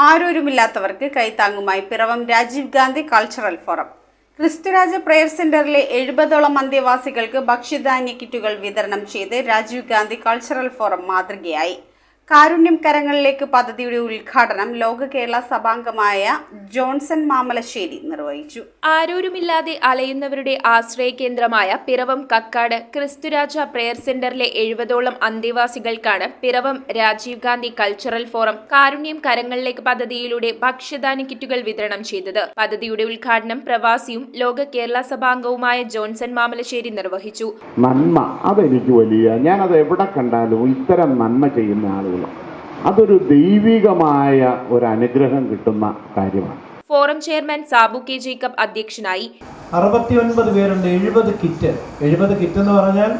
ആരോരുമില്ലാത്തവർക്ക് കൈത്താങ്ങുമായി Piravom Rajiv Gandhi cultural forum. Kristuraja prayer സെന്ററിലെ 70ഓളം അന്തേവാസികൾക്ക് ഭക്ഷ്യധാന്യ കിറ്റുകൾ വിതരണം ചെയ്ത് രാജീവ് ഗാന്ധി കൾച്ചറൽ ഫോറം മാതൃകയായി. കാരുണ്യം കരങ്ങളിലേക്ക് പദ്ധതിയുടെ ഉദ്ഘാടനം ലോക കേരള സഭാംഗമായ ജോൺസൺ മാമലശ്ശേരി നിർവഹിച്ചു. ആരോരുമില്ലാതെ അലയുന്നവരുടെ ആശ്രയ കേന്ദ്രമായ പിറവം കക്കാട് ക്രിസ്തുരാജ പ്രയർ സെന്ററിലെ 70ഓളം അന്തേവാസികൾക്കാണ് പിറവം രാജീവ് ഗാന്ധി കൾച്ചറൽ ഫോറം കാരുണ്യം കരങ്ങളിലേക്ക് പദ്ധതിയിലൂടെ ഭക്ഷ്യധാന്യ കിറ്റുകൾ വിതരണം ചെയ്തത്. പദ്ധതിയുടെ ഉദ്ഘാടനം പ്രവാസിയും ലോക കേരള സഭാംഗവുമായ ജോൺസൺ മാമലശ്ശേരി നിർവഹിച്ചു. നന്മ അതെനിക്ക് വലിയ, ഞാനത് എവിടെ കണ്ടാലും ഇത്തരം നന്മ ചെയ്യുന്ന ആളുകൾ, അതൊരു ദൈവികമായ ഒരു അനുഗ്രഹം കിട്ടുന്ന കാര്യമാണ്. Forum chairman Sabu K Jacob അധ്യക്ഷനായി. 69 പേരുണ്ട്. 70 കിറ്റ് എന്ന് പറഞ്ഞാൽ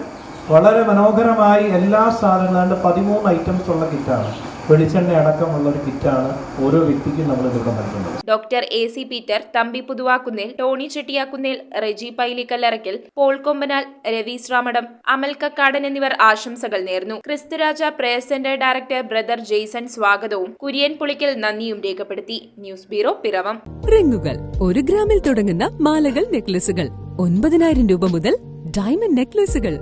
വളരെ മനോഹരമായി എല്ലാ സാധനങ്ങളും 13 ഐറ്റംസ് ഉള്ള കിറ്റാണ്. വെളിച്ചെണ്ണ അടക്കമുള്ള ഒരു കിറ്റാണ് ഓരോ വ്യക്തിക്കും നമ്മൾ ഇവിടെ നൽകുന്നത്. Doctor AC Peter, Thampi Puthuvakkunnel, Tony Chettiyakkunnel, Reji Pailikkallarakkal, Paul Kombanal, Ravi Sramadam, Amal Kakkadan എന്നിവർ ആശംസകൾ നേർന്നു. Kristuraja prayer centre director brother Jason സ്വാഗതവും കുര്യൻ പുളിക്കൽ നന്ദിയും രേഖപ്പെടുത്തി. News bureau, Piravom. റിങ്ങുകൾ 1 ഗ്രാമിൽ തുടങ്ങുന്ന മാലകൾ, നെക്ലസുകൾ 9,000 രൂപ മുതൽ ഡയമണ്ട് നെക്ലസുകൾ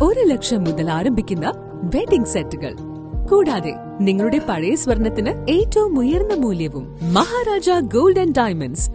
1 ലക്ഷം മുതൽ ആരംഭിക്കുന്ന വെഡിംഗ് സെറ്റുകൾ, കൂടാതെ നിങ്ങളുടെ പഴയ സ്വർണത്തിന് ഏറ്റവും ഉയർന്ന മൂല്യവും. Maharaja gold and diamonds,